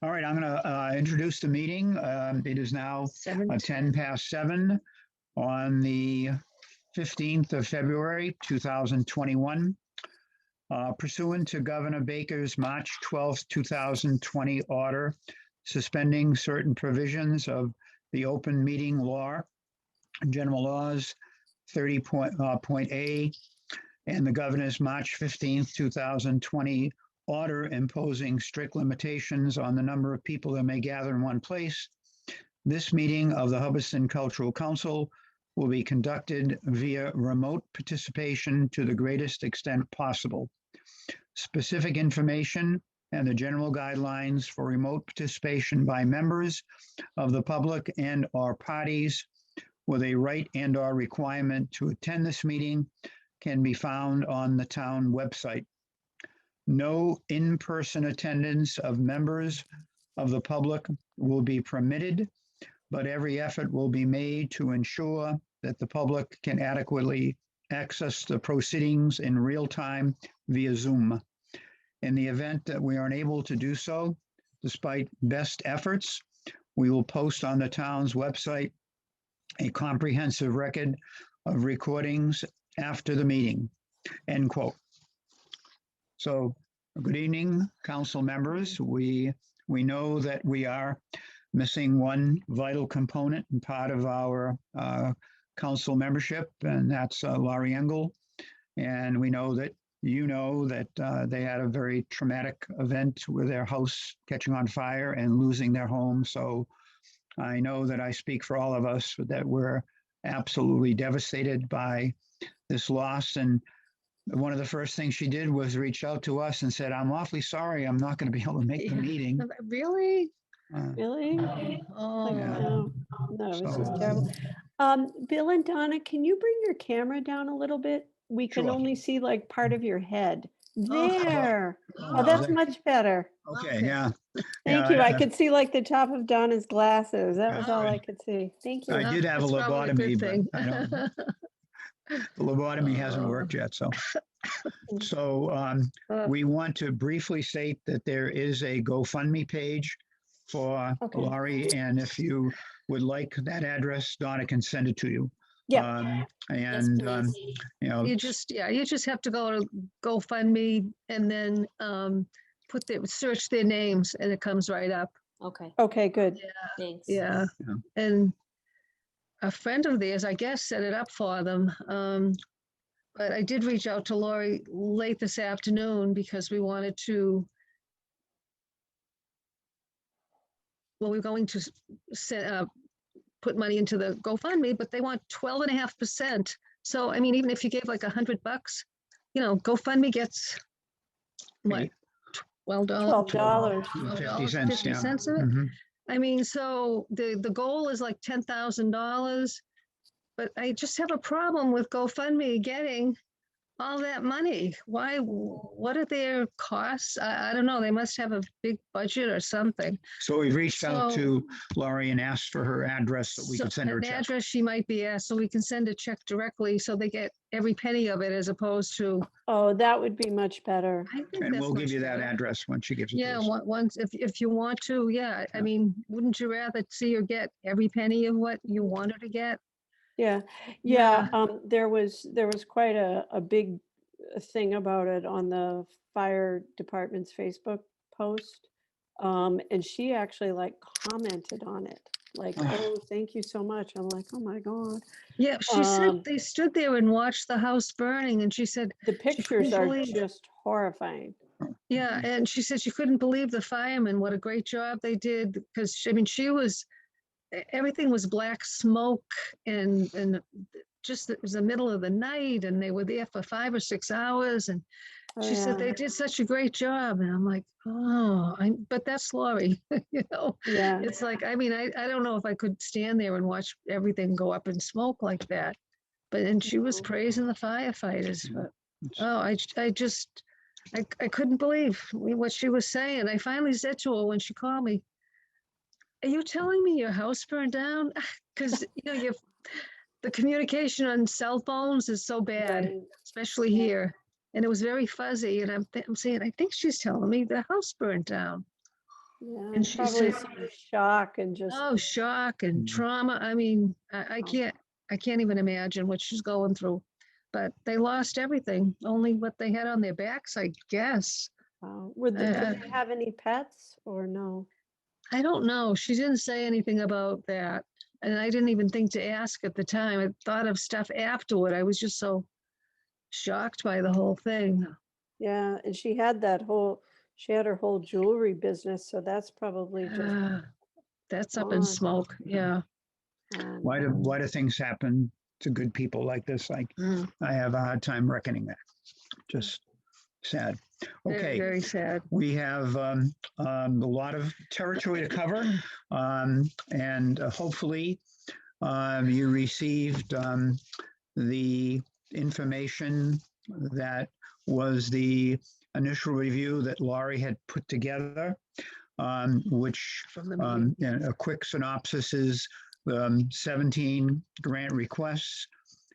All right, I'm going to introduce the meeting. It is now 10 past 7 on the 15th of February, 2021. Pursuant to Governor Baker's March 12th, 2020 order suspending certain provisions of the open meeting law, general laws 30.A, and the governor's March 15th, 2020 order imposing strict limitations on the number of people that may gather in one place. This meeting of the Hubbardston Cultural Council will be conducted via remote participation to the greatest extent possible. Specific information and the general guidelines for remote participation by members of the public and or parties with a right and or requirement to attend this meeting can be found on the town website. No in-person attendance of members of the public will be permitted, but every effort will be made to ensure that the public can adequately access the proceedings in real time via Zoom. In the event that we are unable to do so, despite best efforts, we will post on the town's website a comprehensive record of recordings after the meeting, end quote. So, good evening, council members. We know that we are missing one vital component and part of our council membership, and that's Laurie Engel. And we know that they had a very traumatic event with their house catching on fire and losing their home. So I know that I speak for all of us that we're absolutely devastated by this loss. And one of the first things she did was reach out to us and said, "I'm awfully sorry, I'm not going to be able to make the meeting." Really? Really? Oh, Yeah. No, this is So- terrible. Bill and Donna, can you bring your camera down a little bit? We can Sure. only see like part of your head. Oh. There. Oh, Oh, that's is that- much better. Okay, Okay. yeah. Thank Yeah, you. I could see like the top of Donna's glasses. That was Yeah. all I could see. Thank you. I did have a That's probably lobotomy, good but thing. I don't, the lobotomy hasn't worked yet. So we want to briefly state that there is a GoFundMe page for Okay. Laurie, and if you would like that address, Donna can send it to you. Yeah. And you know, You just have to go to GoFundMe and then search their names and it comes right up. Okay, Okay, good. thanks. Yeah. Yeah. And a friend of theirs, I guess, set it up for them. But I did reach out to Lori late this afternoon because we wanted to, well, we're going to put money into the GoFundMe, but they want 12.5%. So, I mean, even if you gave like $100, GoFundMe gets what? $12. $12. 50 cents, 50 yeah. cents of it. Mhm. I mean, so the goal is like $10,000, but I just have a problem with GoFundMe getting all that money. Why? What are their costs? I don't know. They must have a big budget or something. So we've reached out So- to Laurie and asked for her address so we So could send her a an check. address she might be asked, so we can send a check directly, so they get every penny of it, as opposed to. Oh, that would be much better. I think And that's we'll give much you that better. address when she gives it to Yeah, us. once if you want to, yeah. I Yeah. mean, wouldn't you rather see her get every penny of what you want her to get? Yeah. There was quite a big thing about it on the fire department's Facebook post. And she actually like commented on it, like, "Oh, thank you so much." I'm like, "Oh my God." Yeah, she said Um, they stood there and watched the house burning, and she said, The pictures couldn't are believe- just horrifying. yeah, and she said she couldn't believe the firemen, what a great job they did, because I mean, everything was black smoke, and just it was the middle of the night, and they were there for 5 or 6 hours, and Oh, she said yeah. they did such a great job, and I'm like, oh, but that's Lori, Yeah. It's like, I mean, I don't know if I could stand there and watch everything go up in smoke like that, and she was praising the firefighters, but I couldn't believe what she was saying. I finally said to her when she called me, "Are you telling me your house burned down?" Because the communication on cell phones is so bad, Right. especially here, and it was very fuzzy. And I'm saying, I think she's telling me the house burned down. Yeah, And she probably said, some shock and just, oh, shock and Mm. trauma. I mean, I can't even imagine what she's going through. But they lost everything, only what they had on their backs, I guess. did I, they have any pets or no? I don't know. She didn't say anything about that. And I didn't even think to ask at the time. I thought of stuff afterward. I was just so shocked by the whole thing. Yeah, and she had her whole jewelry business, so that's probably just Ah, that's up in gone. smoke. Yeah. Why do things happen to good people like this? Mm, I have a hard time reckoning that. Just sad. very, Okay, very sad. we have a lot of territory to cover, and hopefully you received the information that was the initial review that Laurie had put together, which From the meeting. and a quick synopsis is 17 grant requests,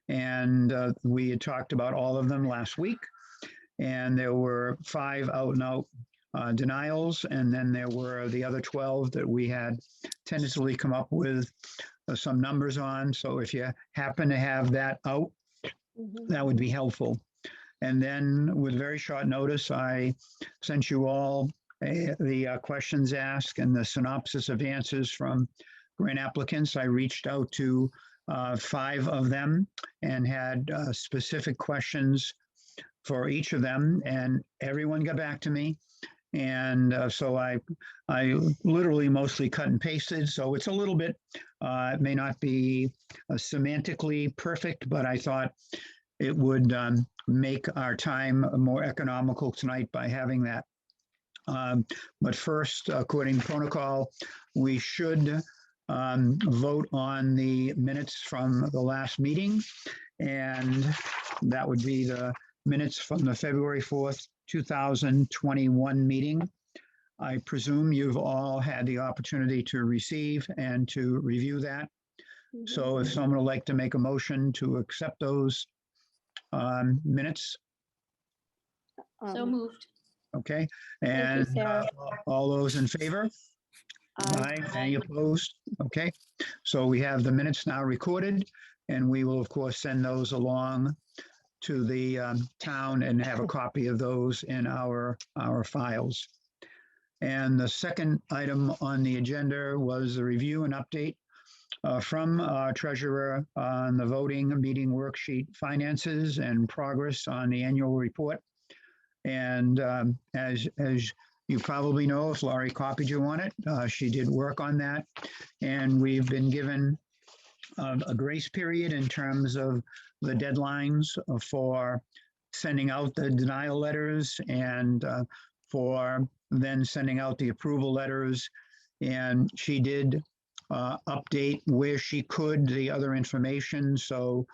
and we had talked about all of them last week, and there were 5 out and out denials, and then there were the other 12 that we had tentatively come up with some numbers on. So if you happen to have that out, Mhm. that would be helpful. And then with very short notice, I sent you all the questions asked and the synopsis of answers from grant applicants. I reached out to 5 of them and had specific questions for each of them, and everyone got back to me. And so I literally mostly cut and pasted. So it's a little bit, it may not be semantically perfect, but I thought it would make our time more economical tonight by having that. But first, according to protocol, we should vote on the minutes from the last meeting. And that would be the minutes from the February 4th, 2021 meeting. I presume you've all had the opportunity to receive and to review that. So if someone would like to make a motion to accept those minutes, So Um, moved. okay? Thank you, And Sarah. all those in favor? Aye. Any opposed? Okay, so we have the minutes now recorded, and we will, of course, send those along to the town and have a copy of those in our files. And the second item on the agenda was the review and update from our treasurer on the voting meeting worksheet finances and progress on the annual report. And as you probably know, if Laurie copied you on it, she did work on that. And we've been given a grace period in terms of the deadlines for sending out the denial letters and for then sending out the approval letters. And she did update where she could the other information. So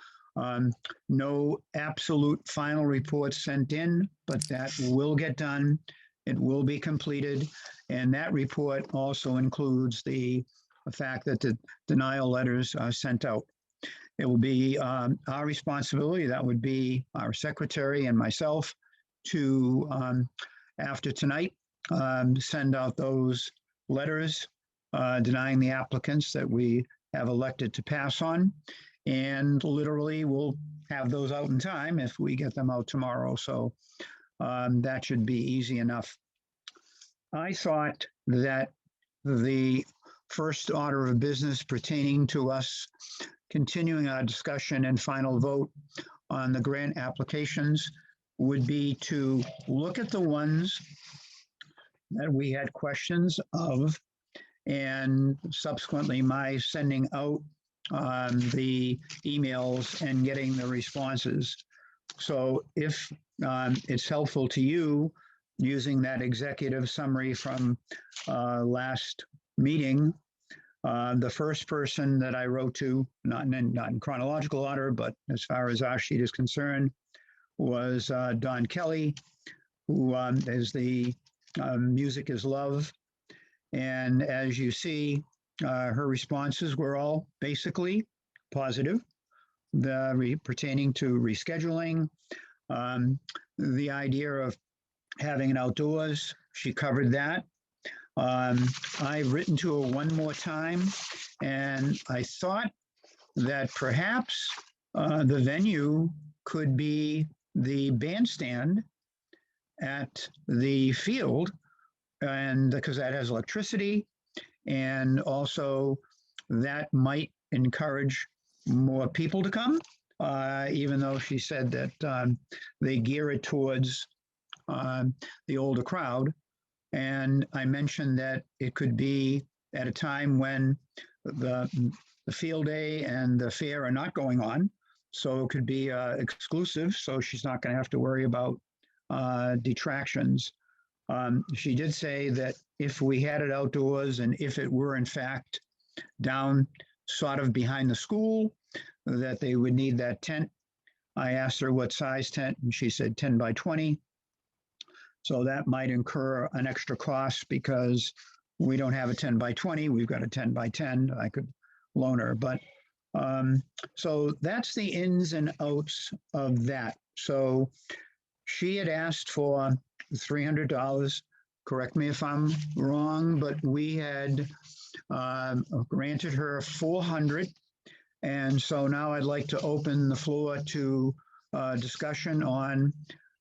no absolute final reports sent in, but that will get done. It will be completed. And that report also includes the fact that the denial letters are sent out. It will be our responsibility, that would be our secretary and myself, to, after tonight, send out those letters denying the applicants that we have elected to pass on. And literally, we'll have those out in time if we get them out tomorrow. So that should be easy enough. I thought that the first order of business pertaining to us continuing our discussion and final vote on the grant applications would be to look at the ones that we had questions of, and subsequently my sending out the emails and getting the responses. So if it's helpful to you, using that executive summary from last meeting, the first person that I wrote to, not in chronological order, but as far as our sheet is concerned, was Don Kelly, who is the Music is Love. And as you see, her responses were all basically positive, pertaining to rescheduling, the idea of having it outdoors. She covered that. I've written to her one more time, and I thought that perhaps the venue could be the bandstand at the field, and because that has electricity, and also that might encourage more people to come, even though she said that they gear it towards the older crowd. And I mentioned that it could be at a time when the, the field day and the fair are not going on. So it could be exclusive. So she's not going to have to worry about detractions. She did say that if we had it outdoors and if it were in fact down sort of behind the school, that they would need that tent. I asked her what size tent, and she said 10 by 20. So that might incur an extra cost because we don't have a 10 by 20. We've got a 10 by 10. I could loan her. But so that's the ins and outs of that. So she had asked for $300. Correct me if I'm wrong, but we had granted her 400. And so now I'd like to open the floor to discussion on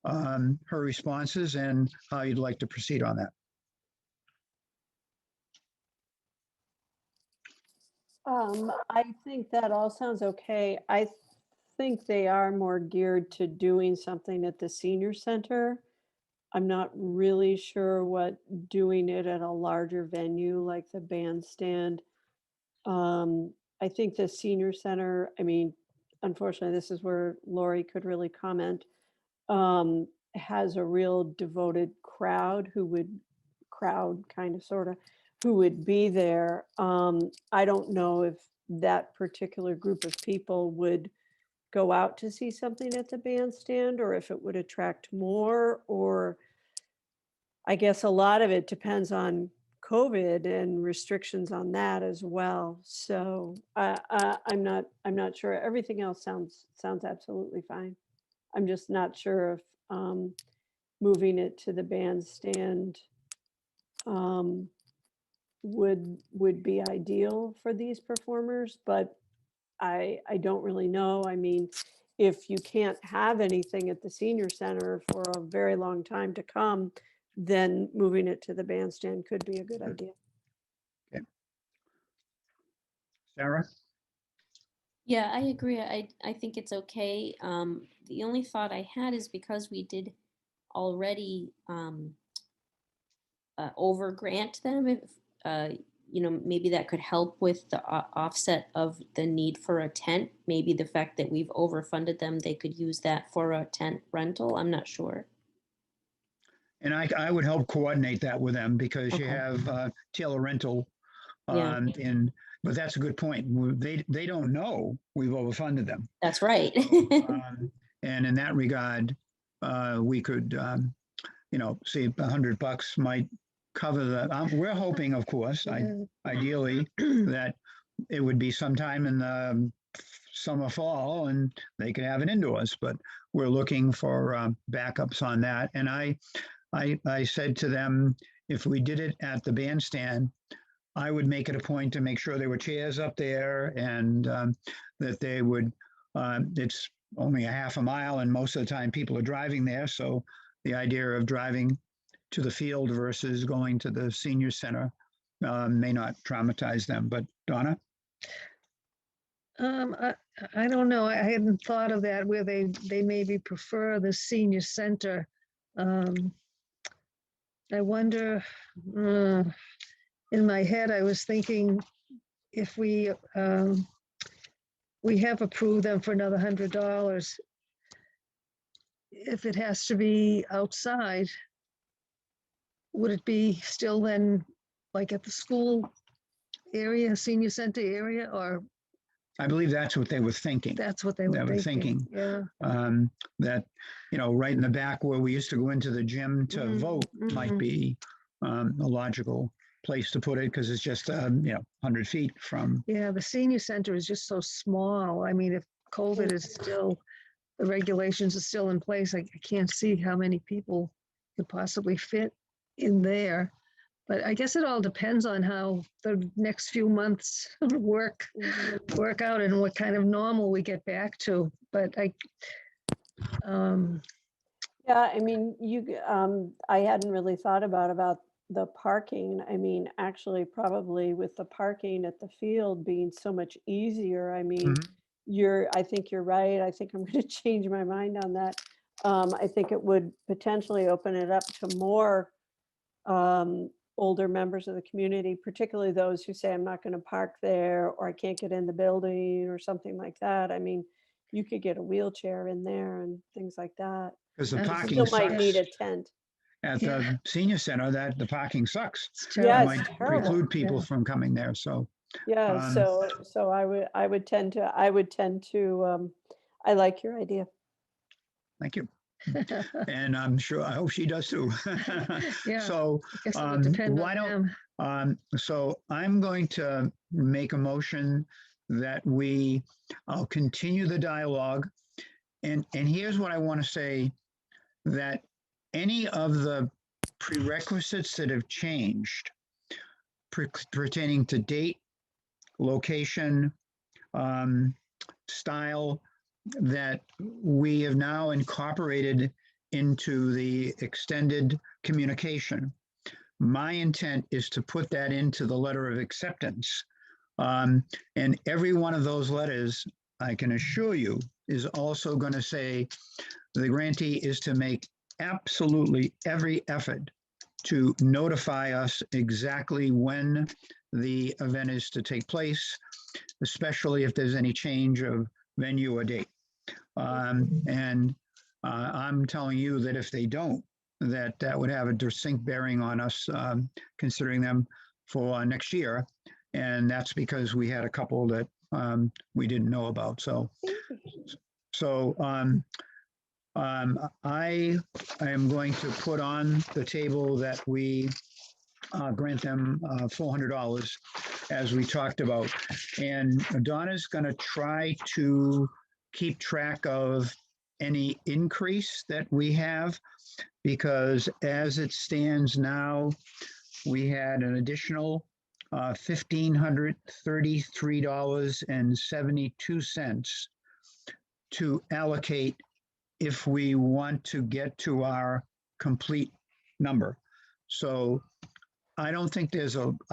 her responses and how you'd like to proceed on that. I think that all sounds okay. I think they are more geared to doing something at the senior center. I'm not really sure what doing it at a larger venue like the bandstand. I think the senior center, I mean, unfortunately, this is where Lori could really comment, has a real devoted crowd kind of, sort of, who would be there. I don't know if that particular group of people would go out to see something at the bandstand or if it would attract more, or I guess a lot of it depends on COVID and restrictions on that as well. So I'm not sure. Everything else sounds absolutely fine. I'm just not sure if moving it to the bandstand would be ideal for these performers, but I don't really know. I mean, if you can't have anything at the senior center for a very long time to come, then moving it to the bandstand could be a good idea. Okay. Sarah? Yeah, I agree. I think it's okay. The only thought I had is because we did already over grant them, if maybe that could help with the offset of the need for a tent. Maybe the fact that we've overfunded them, they could use that for a tent rental. I'm not sure. And I would help coordinate that with them because you Okay. have Taylor Rental Yeah. but that's a good point. They don't know we've overfunded them. That's right. And in that regard, we could, see $100 might cover the, we're hoping, of course, ideally, that it would be sometime in the summer, fall, and they could have it indoors, but we're looking for backups on that. And I said to them, if we did it at the bandstand, I would make it a point to make sure there were chairs up there and that they would, it's only a half a mile and most of the time people are driving there. So the idea of driving to the field versus going to the senior center may not traumatize them. But Donna? I don't know. I hadn't thought of that, where they maybe prefer the senior center. I wonder, in my head, I was thinking if we have approved them for another $100, if it has to be outside, would it be still then like at the school area, senior center area, or? I believe that's what they were thinking. That's what they were thinking. Yeah. That, right in the back where we used to go into the gym to vote might be a logical place to put it because it's just, 100 feet from. Yeah, the senior center is just so small. I mean, if COVID is still, the regulations are still in place, I can't see how many people could possibly fit in there. But I guess it all depends on how the next few months work out and what kind of normal we get back to. But Yeah, I mean, I hadn't really thought about the parking. I mean, actually, probably with the parking at the field being so much easier, I mean, I think you're right. I think I'm going to change my mind on that. I think it would potentially open it up to more older members of the community, particularly those who say, I'm not going to park there, or I can't get in the building or something like that. I mean, you could get a wheelchair in there and things like that. Because the You parking Still might need sucks a tent. at the senior center, that the parking sucks. it's Yeah, It terrible. it's might terrible. preclude people Yeah. from coming there, so. Yeah, Um, so I would tend to, I like your idea. Thank you. And I'm sure, I hope she does too. Yeah, So, I guess it would depend why on don't, them. so I'm going to make a motion that I'll continue the dialogue. And here's what I want to say, that any of the prerequisites that have changed pertaining to date, location, style, that we have now incorporated into the extended communication. My intent is to put that into the letter of acceptance. And every one of those letters, I can assure you, is also going to say the grantee is to make absolutely every effort to notify us exactly when the event is to take place, especially if there's any change of venue or date. And I'm telling you that if they don't, that would have a distinct bearing on us, considering them for next year. And that's because we had a couple that we didn't know about. So I am going to put on the table that we grant them $400 as we talked about. And Donna's going to try to keep track of any increase that we have, because as it stands now, we had an additional $1,533.72 to allocate if we want to get to our complete number. So I don't think I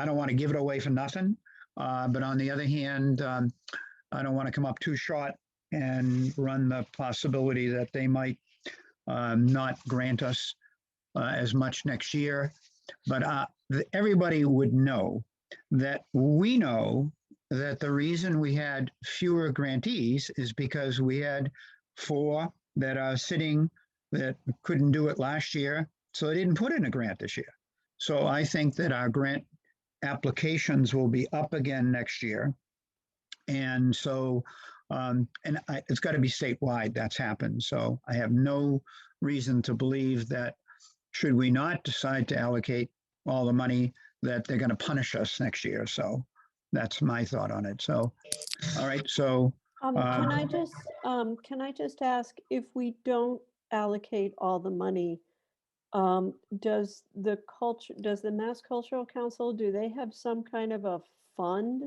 don't want to give it away for nothing. But on the other hand, I don't want to come up too short and run the possibility that they might not grant us as much next year. But everybody would know that we know that the reason we had fewer grantees is because we had 4 that are sitting that couldn't do it last year, so they didn't put in a grant this year. So I think that our grant applications will be up again next year. And so, it's got to be statewide that's happened. So I have no reason to believe that should we not decide to allocate all the money, that they're going to punish us next year. So that's my thought on it. So, all right. So Can I just ask, if we don't allocate all the money, does the Mass Cultural Council, do they have some kind of a fund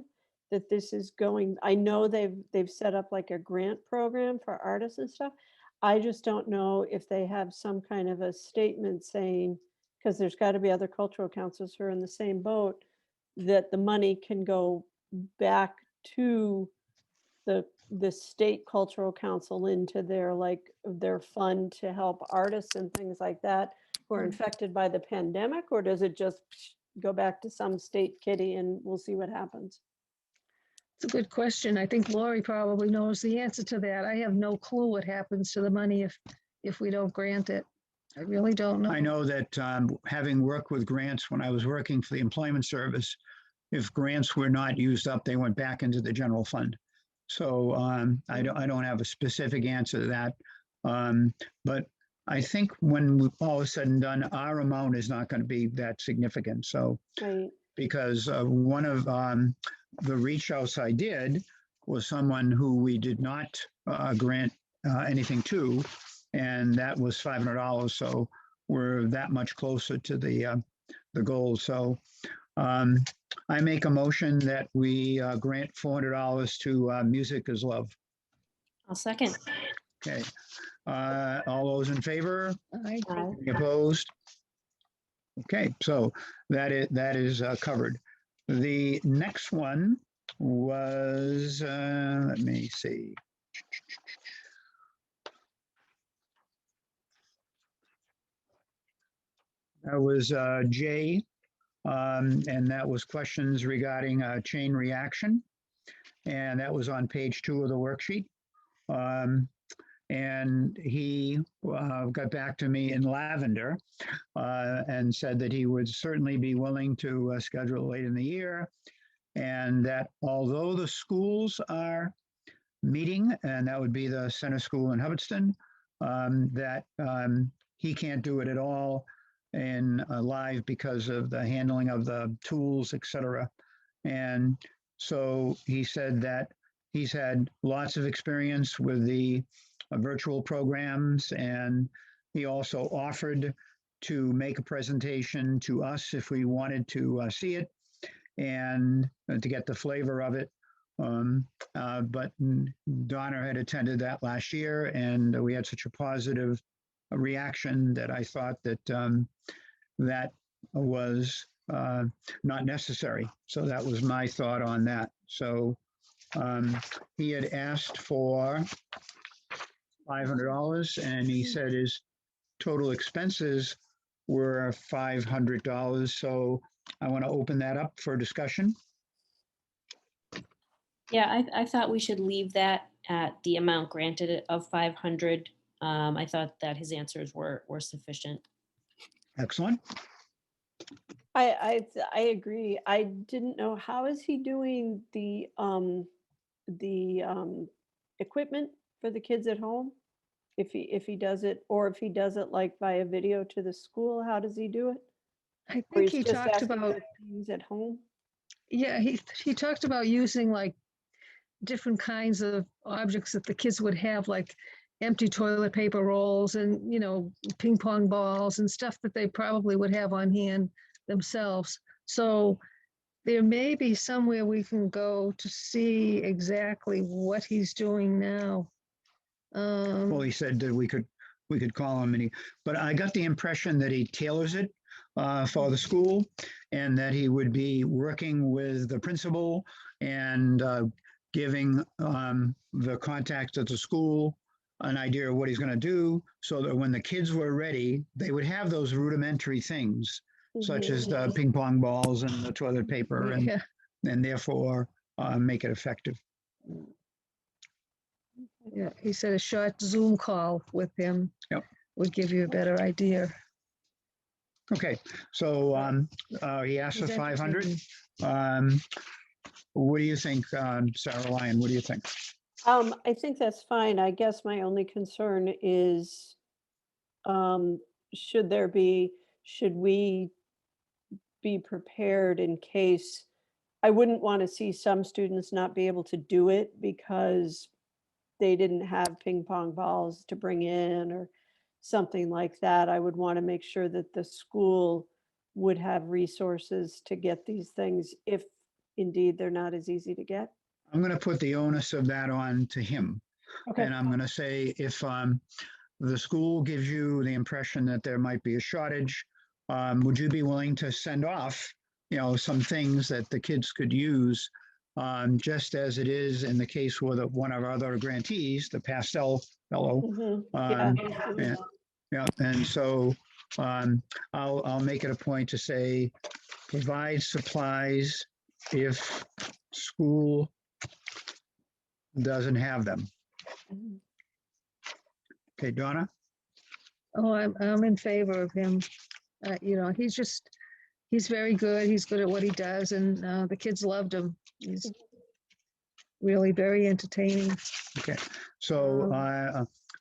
that this is going? I know they've set up like a grant program for artists and stuff. I just don't know if they have some kind of a statement saying, because there's got to be other cultural councils who are in the same boat, that the money can go back to the state cultural council into their fund to help artists and things like that who are infected by the pandemic, or does it just go back to some state kitty and we'll see what happens? It's a good question. I think Lori probably knows the answer to that. I have no clue what happens to the money if we don't grant it. I really don't know. I know that having worked with grants when I was working for the Employment Service, if grants were not used up, they went back into the general fund. So I don't have a specific answer to that. But I think when all is said and done, our amount is not going to be that significant. So, Right. because one of the reach outs I did was someone who we did not grant anything to, and that was $500. So we're that much closer to the the goals. So I make a motion that we grant $400 to Music is Love. I'll second. Okay. All those in favor? I, Aye. Any opposed? Okay, so that is covered. The next one was, let me see. That was J, and that was questions regarding chain reaction. And that was on page 2 of the worksheet. And he got back to me in lavender and said that he would certainly be willing to schedule late in the year, and that although the schools are meeting, and that would be the center school in Hubbardston, that he can't do it at all in live because of the handling of the tools, etc. And so he said that he's had lots of experience with the virtual programs, and he also offered to make a presentation to us if we wanted to see it and to get the flavor of it. But Donna had attended that last year, and we had such a positive reaction that I thought that that was not necessary. So that was my thought on that. So he had asked for $500, and he said his total expenses were $500. So I want to open that up for discussion. Yeah, I thought we should leave that at the amount granted of 500. I thought that his answers were sufficient. Excellent. I agree. I didn't know, how is he doing the equipment for the kids at home? If he does it, or if he does it like via video to the school, how does he do it? I Or think he's he just talked asking about, for things at home? yeah, he talked about using like different kinds of objects that the kids would have, like empty toilet paper rolls and, you know, ping pong balls and stuff that they probably would have on hand themselves. So there may be somewhere we can go to see exactly what he's doing now. Well, he said that we could call him, but I got the impression that he tailors it for the school, and that he would be working with the principal and giving the contacts at the school an idea of what he's going to do, so that when the kids were ready, they would have those rudimentary things, such as the ping pong balls and the toilet paper, and Yeah, therefore make it effective. yeah. He said a short Zoom call with him Yep. would give you a better idea. Okay, so he asked for He's 500. entertaining. What do you think, Sarah Lyon? What do you think? I think that's fine. I guess my only concern is, should we be prepared in case, I wouldn't want to see some students not be able to do it because they didn't have ping pong balls to bring in or something like that. I would want to make sure that the school would have resources to get these things if indeed they're not as easy to get. I'm going to put the onus of that on to him. Okay. And I'm going to say, if the school gives you the impression that there might be a shortage, would you be willing to send off, some things that the kids could use, just as it is in the case with one of our other grantees, the Pastel fellow. Yeah. And so I'll make it a point to say, provide supplies if school doesn't have them. Mhm. Okay, Donna? Oh, I'm in favor of him. He's very good. He's good at what he does, and the kids loved him. He's really very entertaining. Okay, so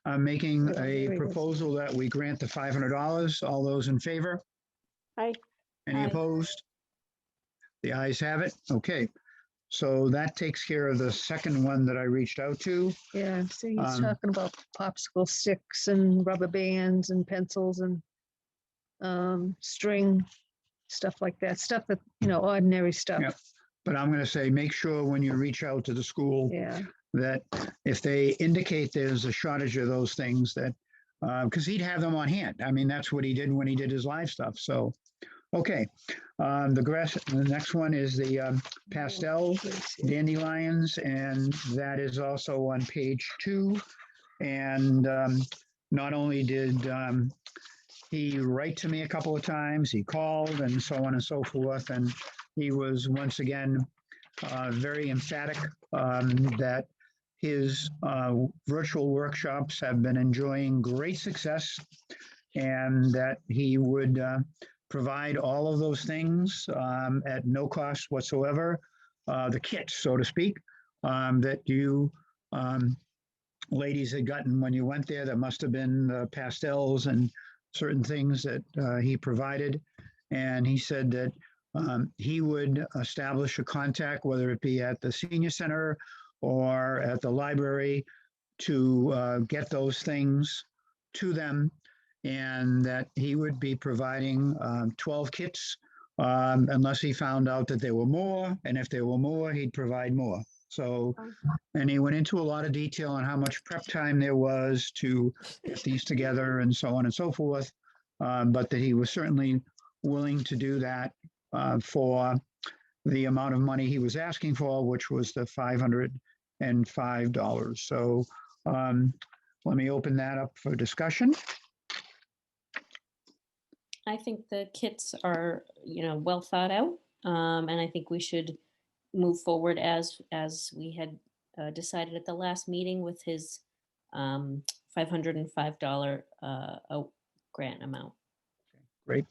I'm making Yeah, a very good. proposal that we grant the $500. All those in favor? Hi. Any Aye. opposed? The ayes have it. Okay, so that takes care of the second one that I reached out to. Yeah, so he's Um, talking about popsicle sticks and rubber bands and pencils and string. stuff like that, stuff that, ordinary stuff. Yeah. But I'm going to say, make sure when you reach out to the school Yeah, that if they indicate there's a shortage of those things, that because he'd have them on hand. I mean, that's what he did when he did his live stuff. So, okay. The next one is the Pastel Dandelions, and that is also on page 2. And not only did he write to me a couple of times, he called and so on and so forth. And he was once again very emphatic that his virtual workshops have been enjoying great success, and that he would provide all of those things at no cost whatsoever. The kits, so to speak, that you ladies had gotten when you went there, that must have been pastels and certain things that he provided. And he said that he would establish a contact, whether it be at the senior center or at the library, to get those things to them, and that he would be providing 12 kits unless he found out that there were more. And if there were more, he'd provide more. So, and he went into a lot of detail on how much prep time there was to get these together and so on and so forth. But that he was certainly willing to do that for the amount of money he was asking for, which was the $505. So let me open that up for discussion. I think the kits are, well thought out, and I think we should move forward as we had decided at the last meeting with his $505 grant amount. Great.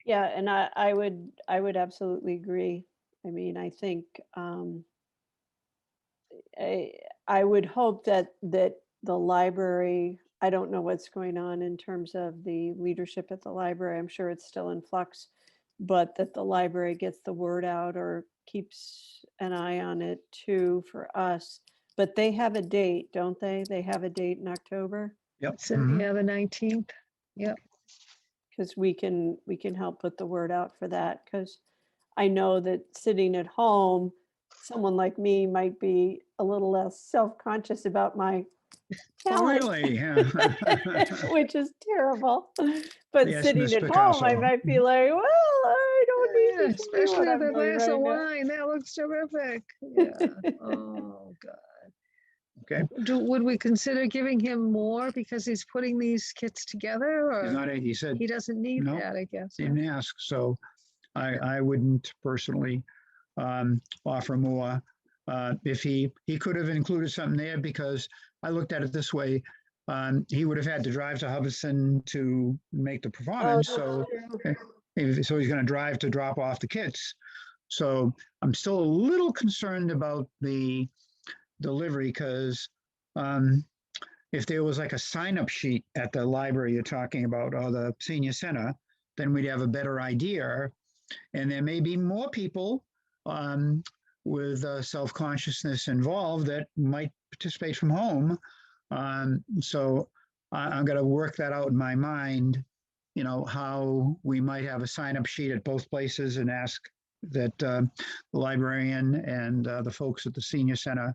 Yeah, and I would absolutely agree. I mean, I think I would hope that the library, I don't know what's going on in terms of the leadership at the library. I'm sure it's still in flux, but that the library gets the word out or keeps an eye on it too for us. But they have a date, don't they? They have a date in October. Yep. so yeah, the 19th. Yep. Because we can help put the word out for that. Because I know that sitting at home, someone like me might be a little less self-conscious about my talent, Really? which is terrible. But Yes, sitting Miss at home, I Picasso. might be like, well, I don't need Yeah, to do especially what with I'm a doing glass of right now. wine. That looks terrific. Yeah. Oh, God. Okay. Would we consider giving him more because he's putting these kits together, He's or not, he said, he doesn't need No, that, I guess? he didn't ask. So I wouldn't personally offer more. If he could have included something there, because I looked at it this way. He would have had to drive to Hubbardston to make the performance. So he's going to drive to drop off the kits. So I'm still a little concerned about the delivery, because if there was like a sign-up sheet at the library you're talking about, or the senior center, then we'd have a better idea. And there may be more people with self-consciousness involved that might participate from home. So I'm going to work that out in my mind, how we might have a sign-up sheet at both places, and ask that the librarian and the folks at the senior center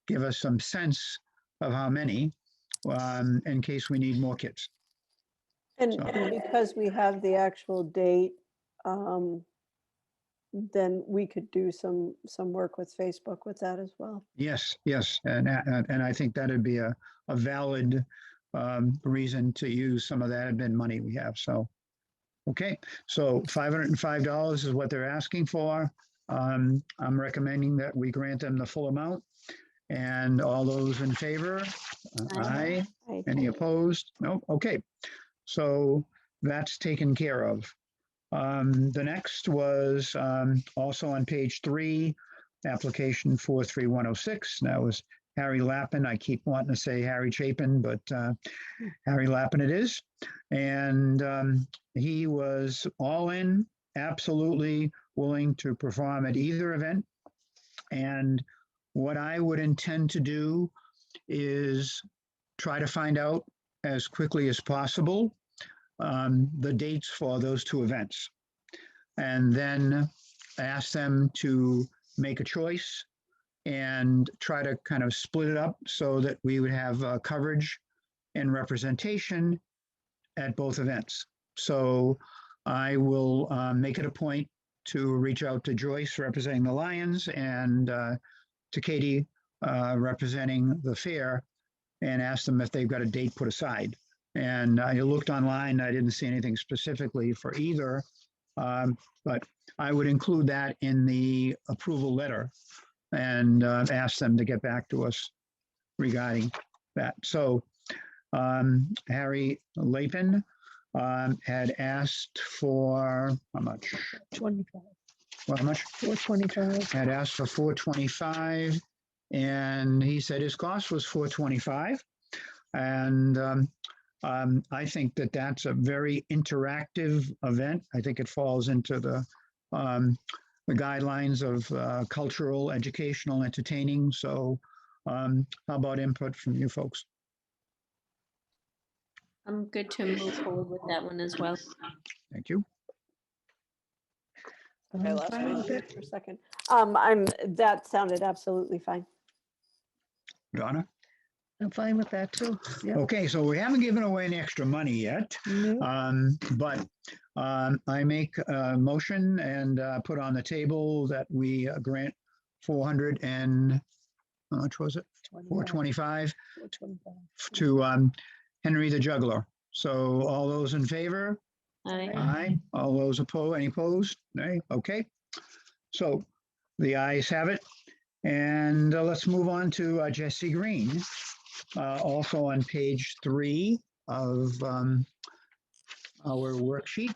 give us some sense of how many, in case we need more kits. And because we have the actual date, then we could do some work with Facebook with that as well. Yes, and I think that'd be a valid reason to use some of that admin money we have. So, okay, so $505 is what they're asking for. I'm recommending that we grant them the full amount. And all those in favor? Aye. Any opposed? No. Okay. So that's taken care of. The next was also on page 3, application 43106. That was Harry Lapin. I keep wanting to say Harry Chapin, but Harry Lapin it is. And he was all in, absolutely willing to perform at either event. And what I would intend to do is try to find out as quickly as possible the dates for those two events. And then ask them to make a choice and try to kind of split it up so that we would have coverage and representation at both events. So I will make it a point to reach out to Joyce representing the Lions and to Katie representing the fair and ask them if they've got a date put aside. And I looked online, I didn't see anything specifically for either, but I would include that in the approval letter and ask them to get back to us regarding that. So Harry Lapin had asked for how much? 25, Well, how much? 425. Had asked for 425, and he said his cost was 425. And I think that that's a very interactive event. I think it falls into the guidelines of cultural, educational, entertaining. So how about input from you folks? I'm good to move forward with that one as well. Thank you. I I'm lost my fine with mute it. for a second. That sounded absolutely fine. Donna? I'm fine with that too. Yeah. Okay, so we haven't given away any extra money yet, but I make a motion and put on the table that we grant 400 and, how much was it? 425 to Henry the Juggler. So all those in favor? Aye. Aye. All those opposed? Any opposed? Nay. Okay. So the ayes have it. And let's move on to Jesse Green, also on page 3 of our worksheet.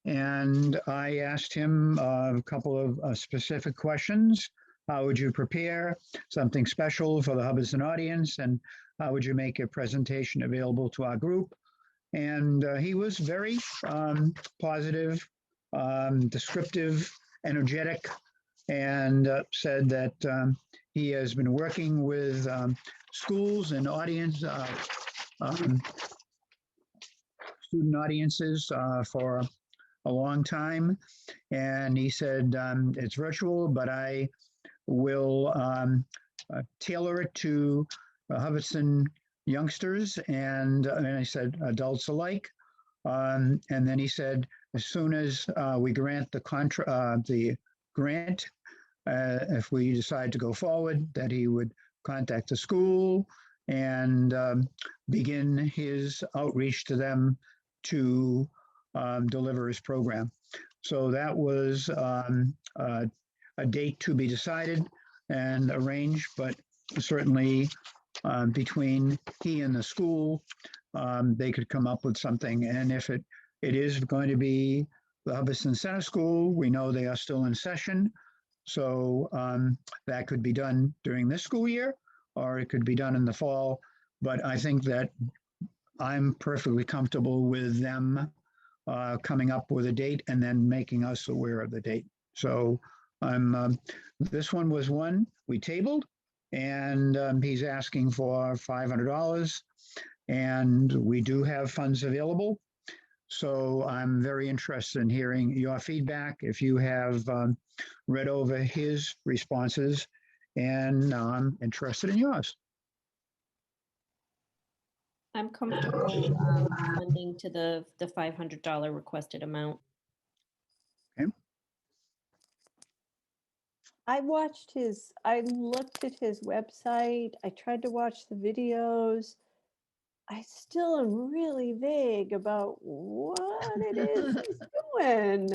And I asked him a couple of specific questions. How would you prepare something special for the Hubbardston audience? And how would you make your presentation available to our group? And he was very positive, descriptive, energetic, and said that he has been working with schools and audience, student audiences for a long time. And he said, it's virtual, but I will tailor it to Hubbardston youngsters and I said adults alike. And then he said, as soon as we grant the grant, if we decide to go forward, that he would contact the school and begin his outreach to them to deliver his program. So that was a date to be decided and arranged, but certainly between he and the school, they could come up with something. And if it is going to be the Hubbardston Center School, we know they are still in session. So that could be done during this school year, or it could be done in the fall. But I think that I'm perfectly comfortable with them coming up with a date and then making us aware of the date. So this one was one we tabled, and he's asking for $500, and we do have funds available. So I'm very interested in hearing your feedback if you have read over his responses, and I'm interested in yours. I'm comfortable funding to the $500 requested amount. I looked at his website. I tried to watch the videos. I still am really vague about what it is he's doing.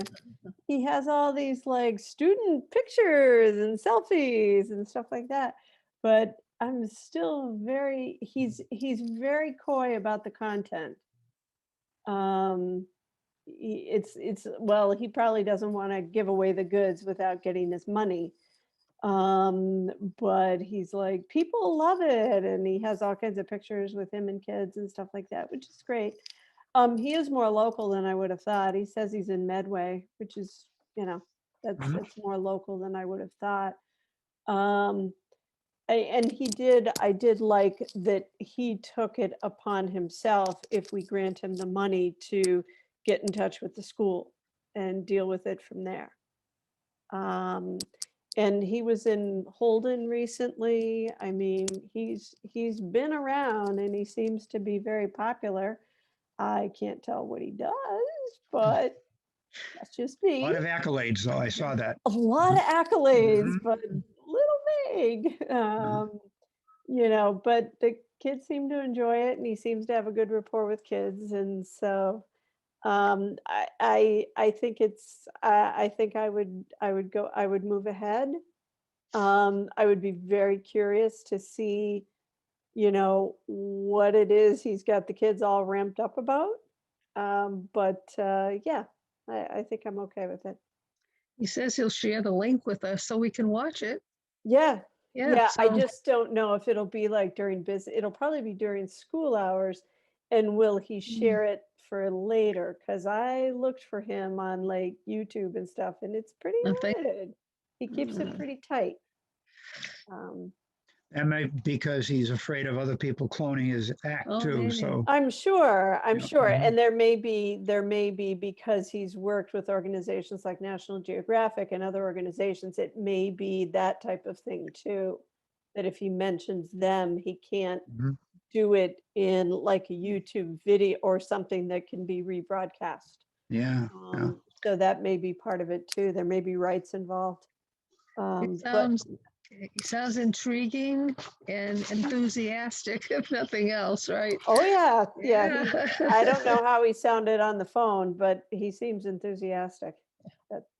He has all these like student pictures and selfies and stuff like that. But I'm still he's very coy about the content. He probably doesn't want to give away the goods without getting his money. But he's like, people love it, and he has all kinds of pictures with him and kids and stuff like that, which is great. He is more local than I would have thought. He says he's in Medway, which is, that's more local than I would have thought. And I did like that he took it upon himself, if we grant him the money, to get in touch with the school and deal with it from there. And he was in Holden recently. I mean, he's been around and he seems to be very popular. I can't tell what he does, but that's just A me. lot of accolades, though. I saw that. A lot of accolades, Mhm. but a little vague. You know, but the kids seem to enjoy it, and he seems to have a good rapport with kids, and so I think it's I think I would move ahead. I would be very curious to see, you know, what it is he's got the kids all ramped up about. But yeah, I think I'm okay with it. He says he'll share the link with us so we can watch it. Yeah. Yeah, Yeah, I so just don't know if it'll be like during business. It'll probably be during school hours. And will he share it for later? Because I looked for him on like YouTube and stuff, and it's pretty I think good. He keeps it pretty tight. That might because he's afraid of other people cloning his act Oh, too. maybe. So I'm sure, Yeah, and mhm. there may be because he's worked with organizations like National Geographic and other organizations, it may be that type of thing too. That if he mentions them, he can't Mhm. do it in like a YouTube video or something that can be rebroadcast. Yeah, yeah. So that may be part of it too. There may be rights involved. it But sounds intriguing and enthusiastic, if nothing else, right? oh yeah, yeah. I don't Yeah. know how he sounded on the phone, but he seems enthusiastic.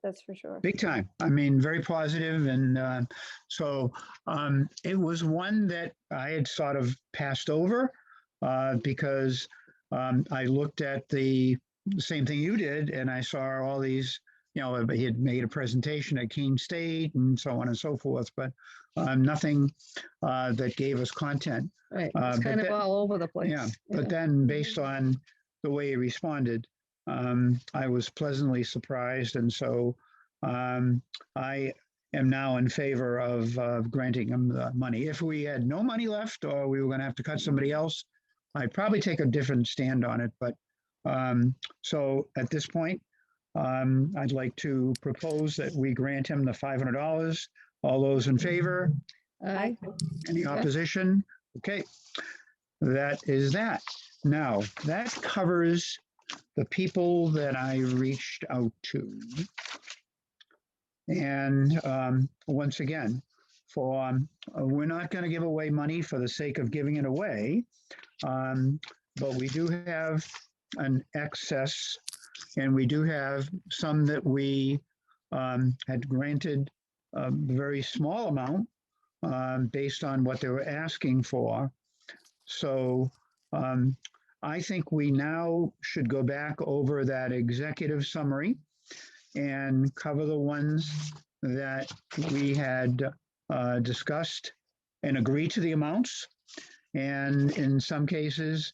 That's for sure. Big time. I mean, very positive, and so it was one that I had sort of passed over because I looked at the same thing you did, and I saw all these. You know, he had made a presentation at Keene State and so on and so forth, but nothing that gave us content. Right, it's But kind of that, all over the place. yeah, but then based on the way he responded, I was pleasantly surprised, and so I am now in favor of granting him the money. If we had no money left, or we were going to have to cut somebody else, I'd probably take a different stand on it. But so at this point, I'd like to propose that we grant him the $500. All those in favor? Aye. Any Okay. opposition? Okay, that is that. Now, that covers the people that I reached out to. And once again, we're not going to give away money for the sake of giving it away, but we do have an excess, and we do have some that we had granted a very small amount based on what they were asking for. So I think we now should go back over that executive summary and cover the ones that we had discussed and agree to the amounts. And in some cases,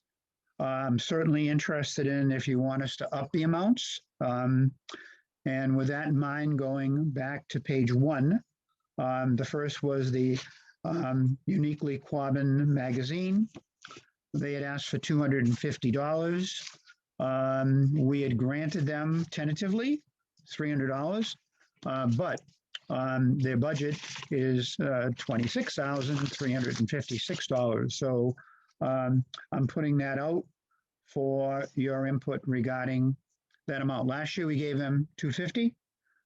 I'm certainly interested in if you want us to up the amounts. And with that in mind, going back to page 1, the first was the Uniquely Quabbin magazine. They had asked for $250. We had granted them tentatively $300, but their budget is $26,356. So I'm putting that out for your input regarding that amount. Last year we gave them $250,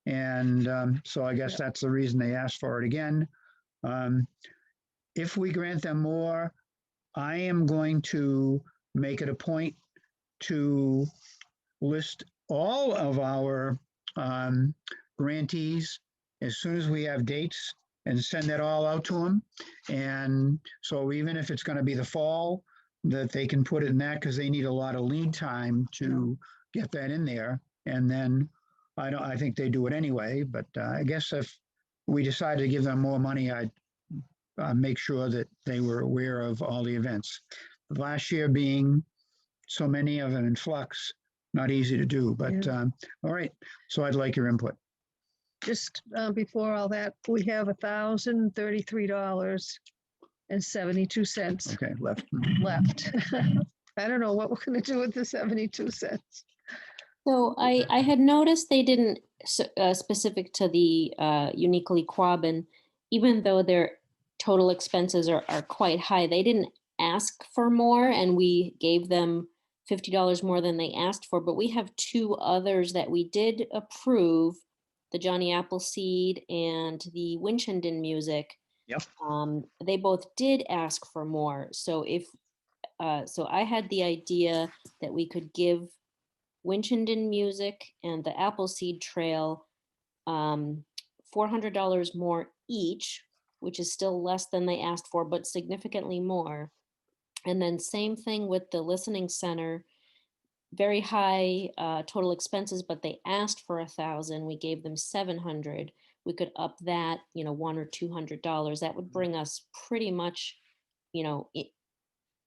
and so I guess that's the reason they asked for it again. If we grant them more, I am going to make it a point to list all of our grantees as soon as we have dates and send that all out to them. And so even if it's going to be the fall, that they can put it in that because they need a lot of lead time to get that in there. And then I think they do it anyway, but I guess if we decide to give them more money, I'd make sure that they were aware of all the events. Last year being so many of them in flux, not easy to do, but all right. So I'd like your input. Just before all that, we have $1,033 Okay, left. left. I don't know what we're gonna do with the 72 cents. So I had noticed they didn't, specific to the uniquely Quabbin, even though their total expenses are quite high, they didn't ask for more, and we gave them $50 more than they asked for. But we have two others that we did approve, the Johnny Appleseed and the Winchendon music. Yep. They both did ask for more. So so I had the idea that we could give Winchendon Music and the Appleseed Trail $400 more each, which is still less than they asked for, but significantly more. And then same thing with the Listening Center, very high total expenses, but they asked for 1,000. We gave them 700. We could up that, $100 or $200. That would bring us pretty much,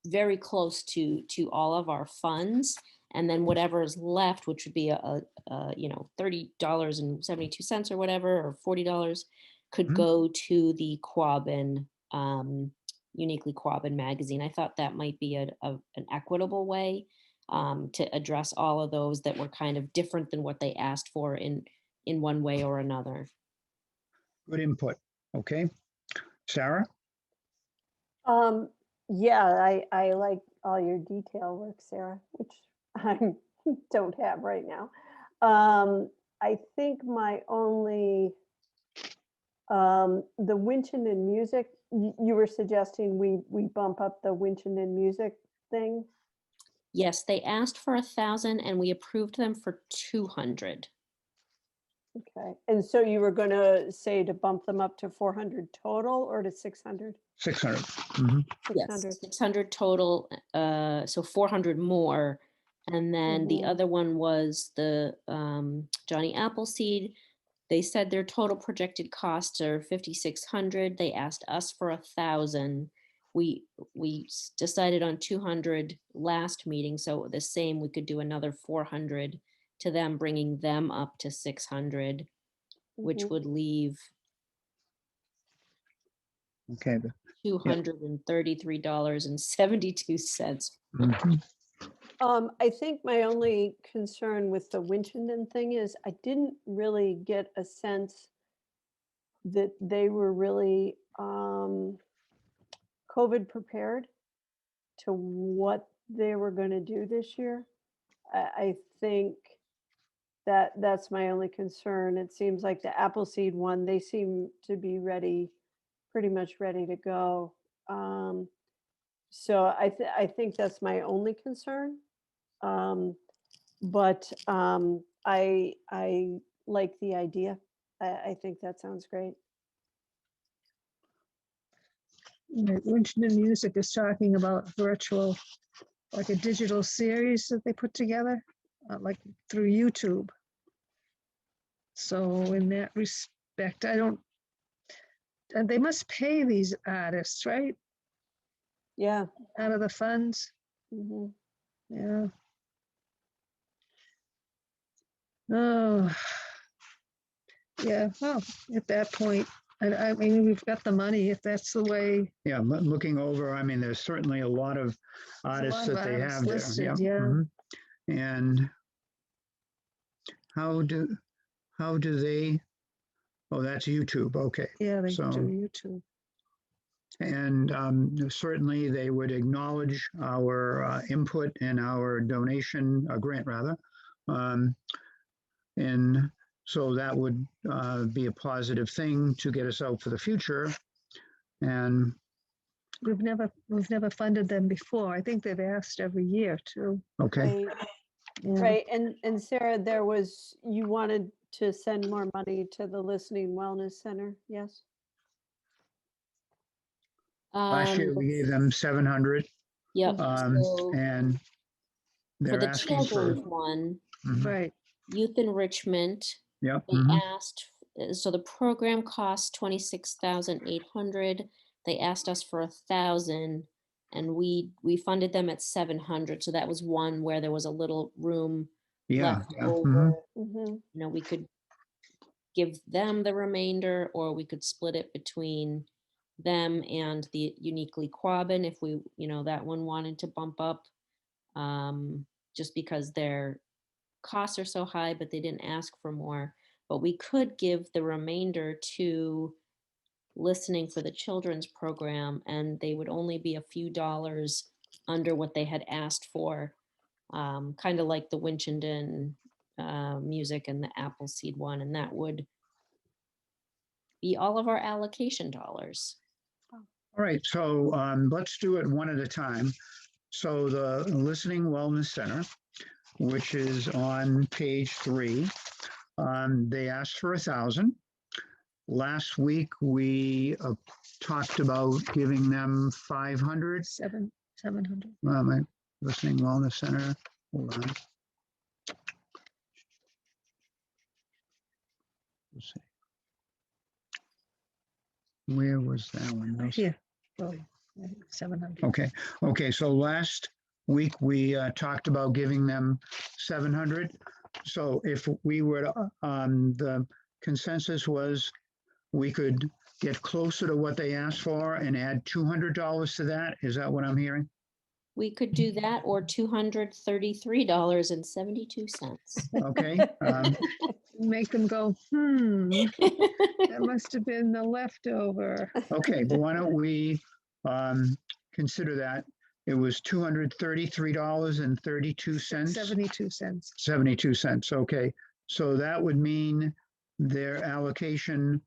very close to all of our funds. And then whatever is left, which would be $30.72 or whatever, or $40, could go to the Quabbin, Uniquely Quabbin magazine. I thought that might be an equitable way to address all of those that were kind of different than what they asked for in one way or another. Good input. Okay. Sarah? Yeah, I like all your detail work, Sarah, which I don't have right now. I think my only, the Winchendon music, you were suggesting we bump up the Winchendon music thing? Yes, they asked for 1,000 and we approved them for 200. Okay, and so you were gonna say to bump them up to 400 total or to 600? 600. 600. Yes, 600 total, so 400 more. And then the other one was the Johnny Appleseed. They said their total projected costs are 5,600. They asked us for 1,000. We decided on 200 last meeting, so the same, we could do another 400 to them, bringing them up to 600, which would leave Okay. $233.72. Mhm. I think my only concern with the Winchendon thing is I didn't really get a sense that they were really COVID prepared to what they were going to do this year. I think that's my only concern. It seems like the Appleseed one, they seem to be ready, pretty much ready to go. So I think that's my only concern. But I like the idea. I think that sounds great. Winchendon Music is talking about virtual, like a digital series that they put together, like through YouTube. So in that respect, and they must pay these artists, right? Yeah. Out of the funds. Mhm. Yeah. Oh, yeah. Well, at that point, I mean, we've got the money if that's the way. Yeah, looking over, I mean, there's certainly a lot of artists lot of that they artists have there. listed, yeah. Mhm. And how do they, oh, that's YouTube, okay. Yeah, they So- do YouTube. And certainly they would acknowledge our input and our donation, grant rather. And so that would be a positive thing to get us out for the future. And We've never funded them before. I think they've asked every year too. okay, Right. Yeah. Right. And Sarah, you wanted to send more money to the Listening Wellness Center, yes? last year we gave them 700, Yep. So and for they're the asking for. children's one, Mhm. Right. youth enrichment, Yep. they Mhm. asked, so the program costs 26,800. They asked us for 1,000, and we funded them at 700. So that was one where there was a little room Yeah. left Yeah. over. Mhm. We could give them the remainder, or we could split it between them and the Uniquely Quabbin, if we, that one wanted to bump up, just because their costs are so high, but they didn't ask for more. But we could give the remainder to Listening for the Children's program, and they would only be a few dollars under what they had asked for, kind of like the Winchendon music and the Appleseed one, and that would be all of our allocation dollars. All right, so let's do it one at a time. So the Listening Wellness Center, which is on page 3, they asked for 1,000. Last week, we talked about giving them 500. 700. My Listening Wellness Center, hold on. Let's see. Where was that one? Right here. Oh, I think 700. Okay, so last week we talked about giving them 700. So if we were to, the consensus was we could get closer to what they asked for and add $200 to that. Is that what I'm hearing? We could do that, or $233.72. Okay. Make them go, that must have been the leftover. Okay, but why don't we consider that? It was $233.32. 72 cents. 72 cents. Okay, so that would mean their allocation,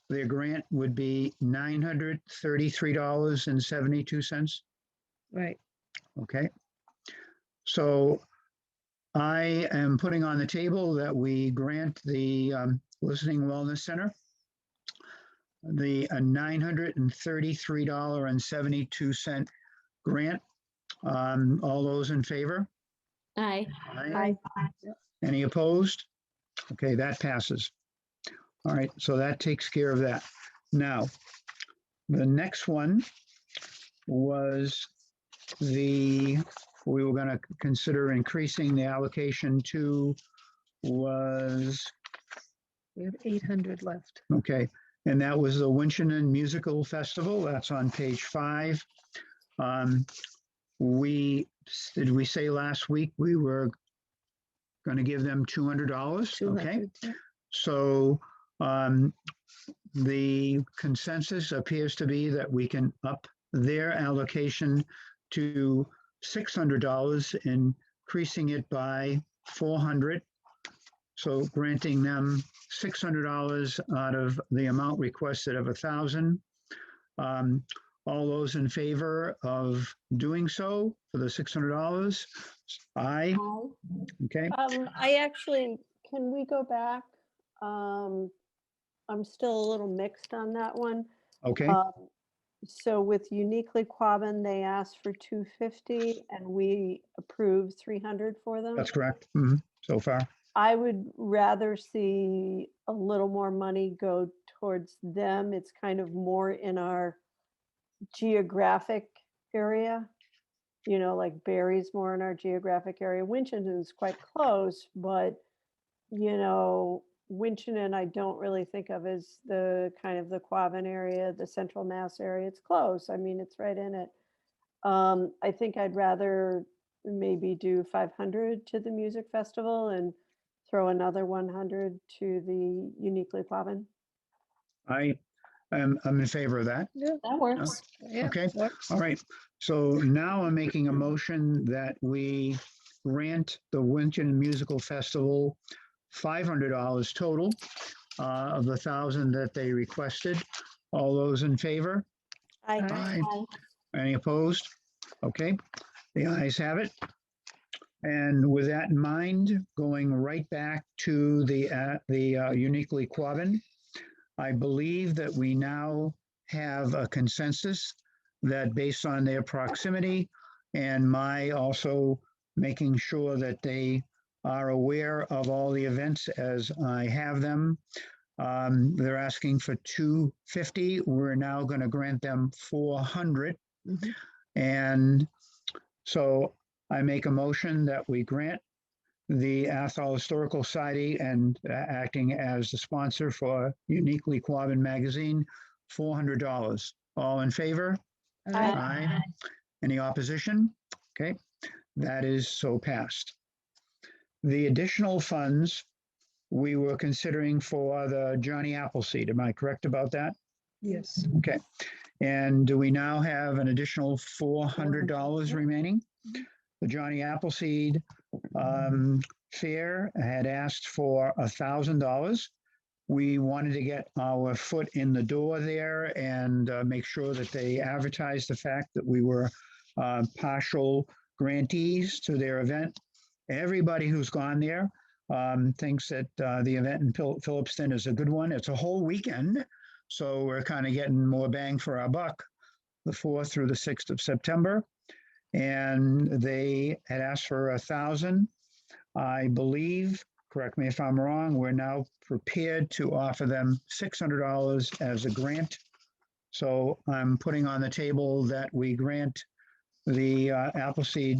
their grant would be $933.72. Right. Okay. So I am putting on the table that we grant the Listening Wellness Center the $933.72 grant. All those in favor? Aye. Aye. Any opposed? Okay, that passes. All right, so that takes care of that. Now, the next one was we were going to consider increasing the allocation to was, We have 800 left. okay, and that was the Winchendon Musical Festival. That's on page 5. Did we say last week we were going to give them $200? 200. Okay, Yeah. so the consensus appears to be that we can up their allocation to $600, increasing it by 400. So granting them $600 out of the amount requested of 1,000. All those in favor of doing so for the $600? Aye. Okay. I actually, can we go back? I'm still a little mixed on that one. Okay. So with Uniquely Quabbin, they asked for 250 and we approved 300 for them. That's correct. So far. I would rather see a little more money go towards them. It's kind of more in our geographic area, like Barry's more in our geographic area. Winchendon is quite close, but Winchendon I don't really think of as the kind of the Quabbin area, the Central Mass area. It's close. I mean, it's right in it. I think I'd rather maybe do 500 to the music festival and throw another 100 to the Uniquely Quabbin. I'm in favor of that. Yeah. That works. Yeah. Okay. Works. All right. So now I'm making a motion that we grant the Winchendon Musical Festival $500 total of the 1,000 that they requested. All those in favor? Aye. Aye. Any opposed? Okay, the ayes have it. And with that in mind, going right back to the Uniquely Quabbin, I believe that we now have a consensus that based on their proximity and my also making sure that they are aware of all the events as I have them. They're asking for 250. We're now going to grant them 400. Mhm. And so I make a motion that we grant the Athol Historical Society and acting as the sponsor for Uniquely Quabbin magazine, $400. All in favor? Aye. Aye. Any opposition? Okay, that is so passed. The additional funds we were considering for the Johnny Appleseed. Am I correct about that? Yes. Okay. And do we now have an additional $400 remaining? The Johnny Appleseed Fair had asked for $1,000. We wanted to get our foot in the door there and make sure that they advertised the fact that we were partial grantees to their event. Everybody who's gone there thinks that the event in Phillipston is a good one. It's a whole weekend, so we're kind of getting more bang for our buck, the 4th through the 6th of September. And they had asked for 1,000. I believe, correct me if I'm wrong, we're now prepared to offer them $600 as a grant. So I'm putting on the table that we grant the Appleseed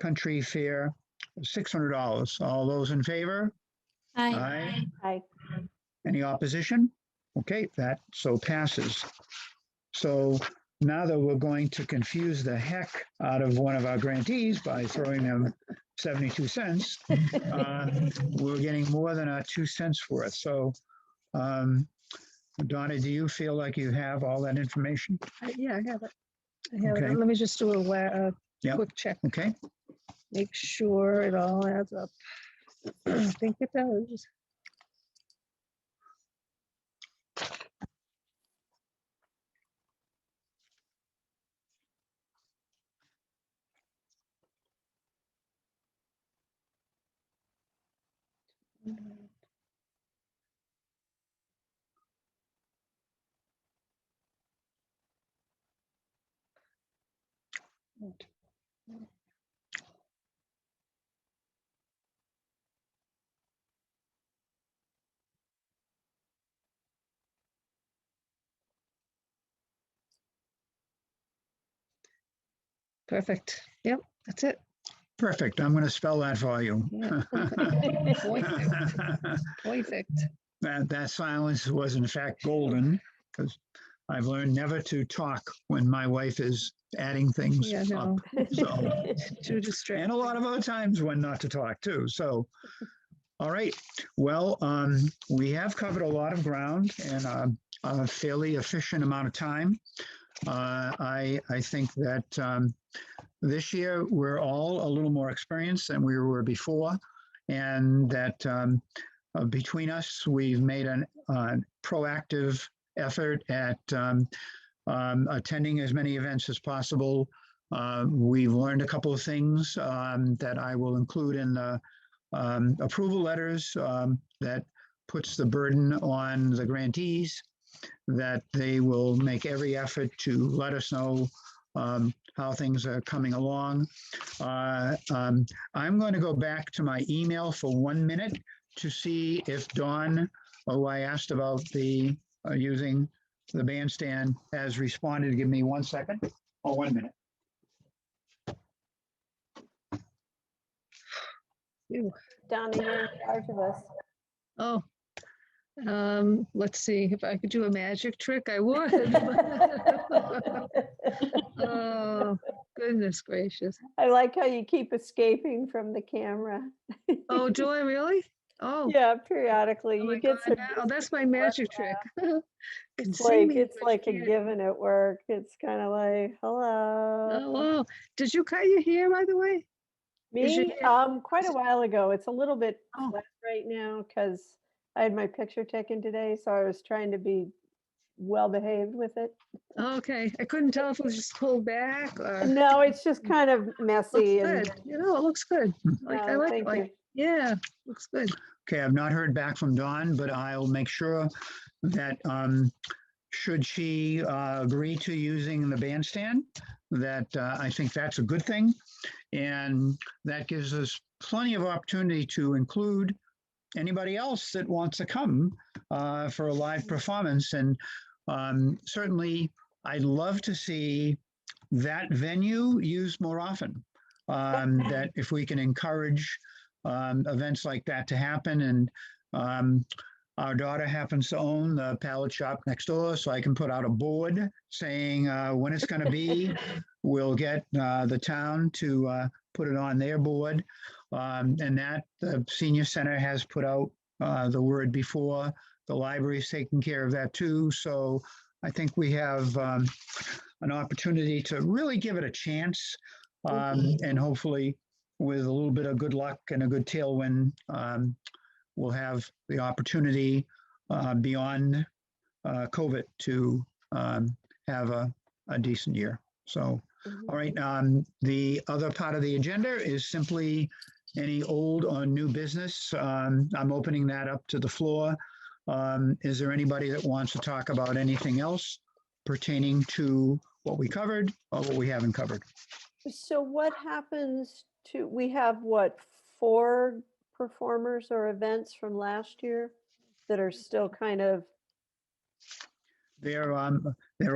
Country Fair $600. All those in favor? Aye. Aye. Any opposition? Okay, that so passes. So now that we're going to confuse the heck out of one of our grantees by throwing them 72 cents, we're getting more than our 2 cents worth. So, Donna, do you feel like you have all that information? Yeah, I have it. I have Okay. it. Let me just do a Yep. quick check. Okay, Make sure it all adds up. I think it does. Perfect. Yep, that's it. perfect. I'm going to spell that for you. Yeah. Perfect. That silence was in fact golden, because I've learned never to talk when my wife is adding things Yeah, up. no, So, too distracted. and a lot of other times when not to talk too. So, all right. Well, we have covered a lot of ground in a fairly efficient amount of time. I think that this year we're all a little more experienced than we were before, and that between us, we've made a proactive effort at attending as many events as possible. We've learned a couple of things that I will include in the approval letters that puts the burden on the grantees, that they will make every effort to let us know how things are coming along. I'm going to go back to my email for 1 minute to see if Dawn, who I asked about the using the bandstand, has responded. Give me 1 second. Oh, 1 minute. Ew. Donna, you're in charge of us. Oh, let's see, if I could do a magic trick, I would. Oh, goodness gracious. I like how you keep escaping from the camera. Oh, do I really? Oh, Yeah, periodically. oh my You get God, some. oh, that's my magic trick. Can It's see like me, it's but you like a can't. given at work. It's kind of like, hello. Oh, wow. Did you cut your hair, by the way? Is your Me, hair- quite a while ago. It's a little bit Oh. flat right now because I had my picture taken today, so I was trying to be well behaved with it. Okay, I couldn't tell if it was just pulled back or. No, it's just kind of Looks messy and good. You know, it looks good. Like, I like it. thank Like, you. yeah, looks good. Okay, I've not heard back from Dawn, but I'll make sure that should she agree to using the bandstand, that I think that's a good thing. And that gives us plenty of opportunity to include anybody else that wants to come for a live performance. And certainly, I'd love to see that venue used more often. That if we can encourage events like that to happen. And Our daughter happens to own the pallet shop next door, so I can put out a board saying when it's going to be. We'll get the town to put it on their board. And that the senior center has put out the word before. The library's taking care of that too. So I think we have an opportunity to really give it a chance. And hopefully with a little bit of good luck and a good tailwind, we'll have the opportunity beyond COVID to have a decent year. So, all right. The other part of the agenda is simply any old or new business. I'm opening that up to the floor. Is there anybody that wants to talk about anything else pertaining to what we covered or what we haven't covered? So what happens to, we have what, 4 performers or events from last year that are still kind of, They're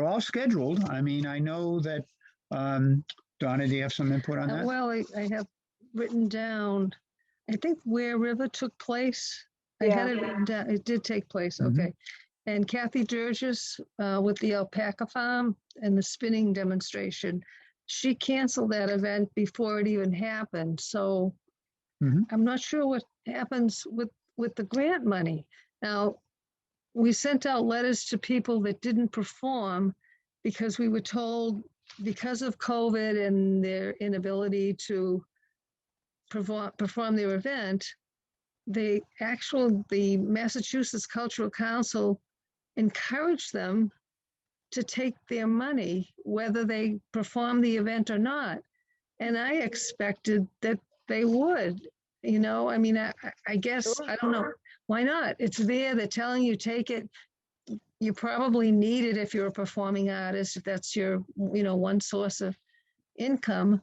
all scheduled. I mean, I know that, Donna, do you have some input on that? Well, I have written down, I think Ware River took place. I had it written down. It did take place. Mhm. Okay. And Kathy Durgis with the alpaca farm and the spinning demonstration, she canceled that event before it even happened. So Mhm. I'm not sure what happens with the grant money. Now, we sent out letters to people that didn't perform because we were told because of COVID and their inability to perform their event, the Massachusetts Cultural Council encouraged them to take their money, whether they perform the event or not. And I expected that they would, I mean, I guess, I don't know, why not? It's there, they're telling you, take it. You probably need it if you're a performing artist, if that's your, one source of income.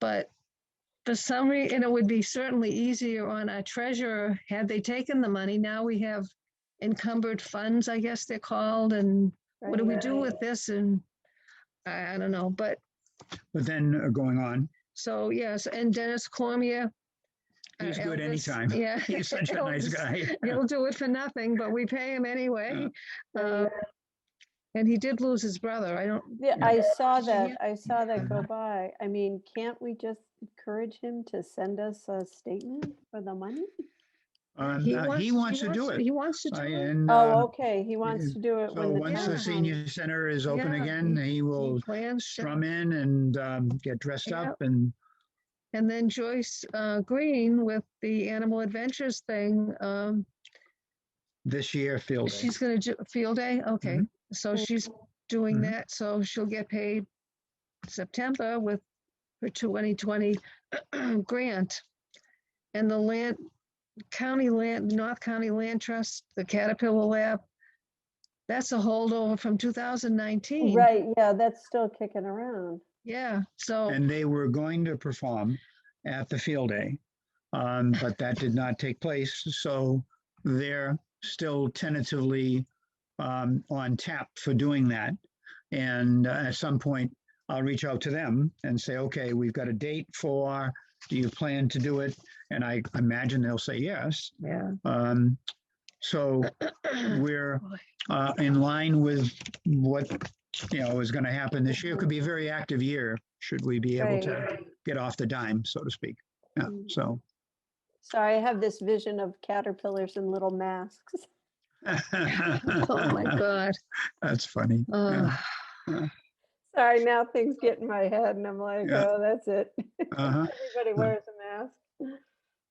But for some reason, it would be certainly easier on our treasurer had they taken the money. Now we have encumbered funds, I guess they're called. And what do we do with this? And I don't know, but then going on. so yes, and Dennis Cormier. He's good Elvis, anytime. Yeah. He's such a nice guy. He'll do it for nothing, but we pay him anyway. And he did lose his brother. I saw that go by. I mean, can't we just encourage him to send us a statement for the money? He wants to do it. He wants to do it. And, Okay. He wants to do it so when the once town the senior center is open Yeah, again, he will He plans to. strum in and get dressed Yep. up. And And then Joyce Green with the Animal Adventures thing. this year, field day. She's going to do field day. Okay. Mhm. So she's doing Mhm. that. So she'll get paid September with her 2020 grant. And the North County Land Trust, the Caterpillar Lab, that's a holdover from 2019. Right. Yeah. That's still kicking around. Yeah. So, And they were going to perform at the field day, but that did not take place. So they're still tentatively on tap for doing that. And at some point, I'll reach out to them and say, okay, we've got a date for, do you plan to do it? And I imagine they'll say yes. yeah. So we're in line with what is going to happen this year. It could be a very active year should we be able to get off the dime, so to speak. Yeah. So. Sorry, I have this vision of caterpillars in little masks. Oh my God. That's funny. Yeah. Sorry, now things get in my head and I'm like, oh, that's it. Uh-huh. Everybody wears a mask.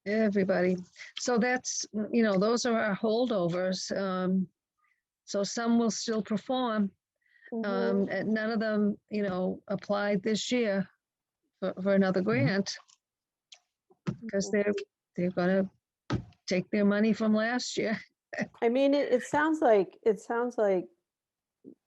Everybody. So that's, those are our holdovers. So some will still perform. And none of them, applied this year for another grant because they're going to take their money from last year. I mean, it sounds like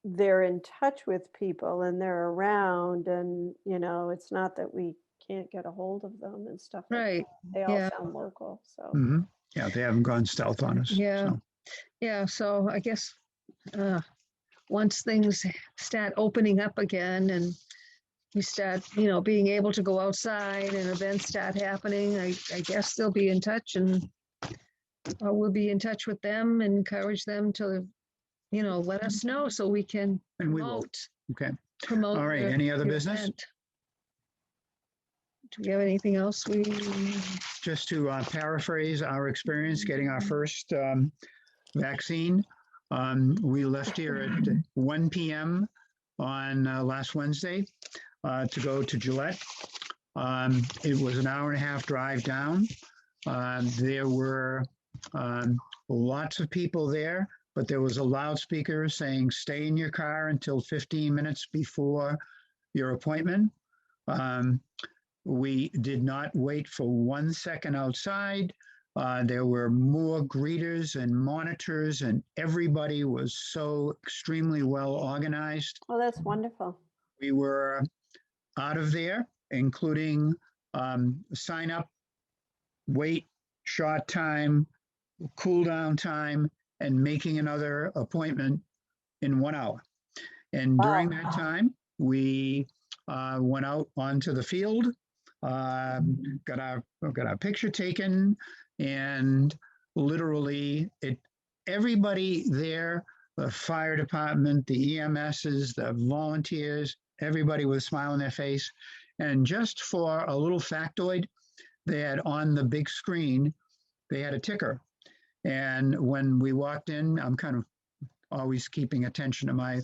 they're in touch with people and they're around, and it's not that we can't get a hold of them and stuff. Right. They all sound local. So yeah, they haven't gone stealth on us. Yeah. So. Yeah. So I guess once things start opening up again and we start, being able to go outside and events start happening, I guess they'll be in touch and we'll be in touch with them and encourage them to, let us know so we can And we will. promote. Okay. All right. Any other your business? event. Do we have anything else Just to paraphrase our experience getting our first vaccine. We left here at 1 p.m. on last Wednesday to go to Gillette. It was an hour and a half drive down. There were lots of people there, but there was a loudspeaker saying, stay in your car until 15 minutes before your appointment. We did not wait for 1 second outside. There were more greeters and monitors, and everybody was so extremely well organized. Oh, that's wonderful. We were out of there, including sign up, wait, shot time, cool down time, and making another appointment in 1 hour. And during that time, we went out onto the field, got our picture taken, and literally everybody there, the fire department, the EMSs, the volunteers, everybody with a smile on their face. And just for a little factoid, they had on the big screen, they had a ticker. And when we walked in, I'm kind of always keeping attention to my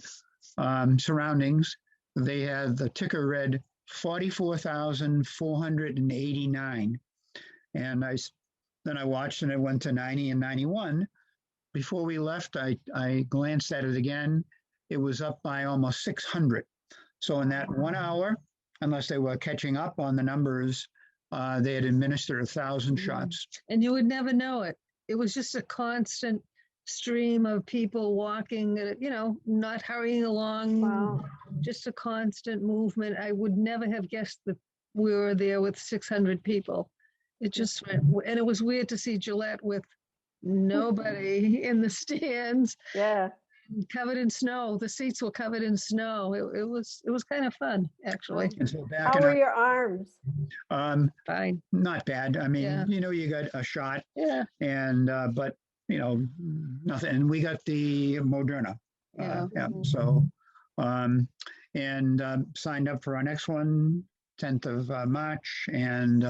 surroundings. They had the ticker read 44,489. And then I watched and it went to 90 and 91. Before we left, I glanced at it again. It was up by almost 600. So in that 1 hour, unless they were catching up on the numbers, they had administered 1,000 shots. And you would never know it. It was just a constant stream of people walking, not hurrying along. Wow. Just a constant movement. I would never have guessed that we were there with 600 people. It just went, and it was weird to see Gillette with nobody in the stands. Yeah. Covered in snow. The seats were covered in snow. It was kind of fun, actually. And so back How in were your arms? Fine. not bad. I mean, Yeah. you got a shot, Yeah. and but nothing. And we got the Moderna. Yeah. So, signed up for our next one, 10th of March, and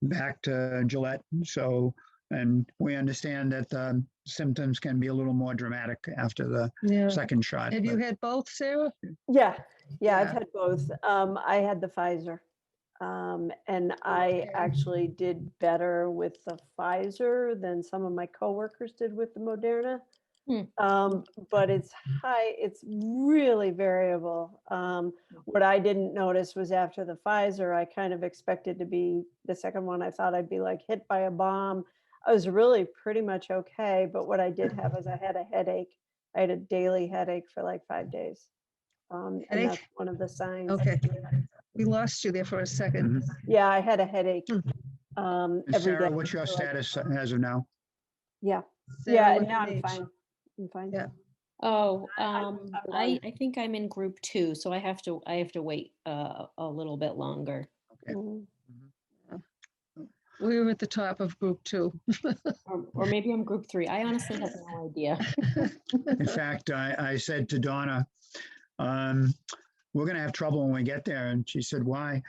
back to Gillette. So, and we understand that the symptoms can be a little more dramatic after the Yeah. second shot. Have you but- had both, Sarah? Yeah, I've Yeah. had both. I had the Pfizer. And I Okay. actually did better with the Pfizer than some of my coworkers did with the Moderna. But it's really variable. What I didn't notice was after the Pfizer, I kind of expected to be the second one. I thought I'd be like hit by a bomb. I was really pretty much okay. But what I did have is I had a headache. I had a daily headache for like 5 days. And Headache? that's one of the signs. Okay. We lost you there for a second. Yeah, I had a headache. Hmm. And Every Sarah, day what's your for like- status as of now? Yeah, Sarah, yeah, what's now your I'm age? fine. I'm fine. Yeah. Oh, I'm I think I'm in group 2, so I have to wait a little bit longer. Okay. Mhm. We were at the top of group 2. Or maybe I'm group 3. I honestly have no idea. In fact, I said to Donna, we're going to have trouble when we get there. And she said, why?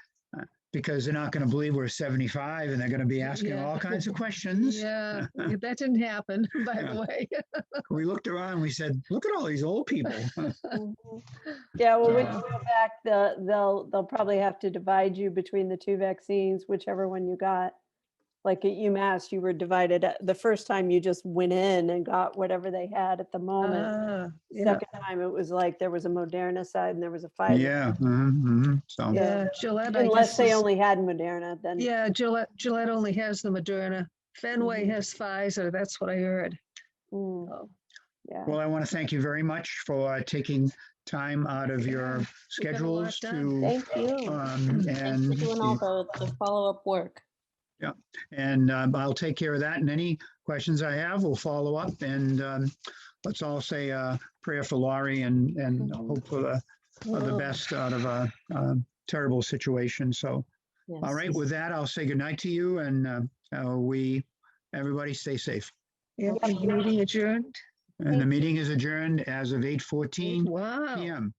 Because they're not going to believe we're 75 and they're going to be asking Yeah. all kinds of questions. Yeah, that didn't happen, by Yeah. the way. We looked around and we said, look at all these old people. Mhm. Yeah, well, when So- you go back, they'll probably have to divide you between the 2 vaccines, whichever one you got. Like at UMass, you were divided. The first time you just went in and got whatever they had at the moment. Yeah, Second time, it was like there was a Moderna side and there was a Pfizer. Yeah. So, yeah, Gillette, I Unless guess. they is- only had Moderna, then. Yeah, Gillette only has the Moderna. Fenway Mhm. has Pfizer, that's what I heard. Mm, Oh, yeah. well, I want to thank you very much for taking time out of your lot schedules done. to, Thank you. Thanks for doing all the follow-up work. and I'll take care of that. And any questions I have, we'll follow up. And let's all say a prayer for Laurie and hope for the best out of a terrible situation. So, all Yes. right, with that, I'll say goodnight to you, and everybody stay safe. Yeah, the meeting adjourned. And the meeting is adjourned as of 8:14 Wow. PM.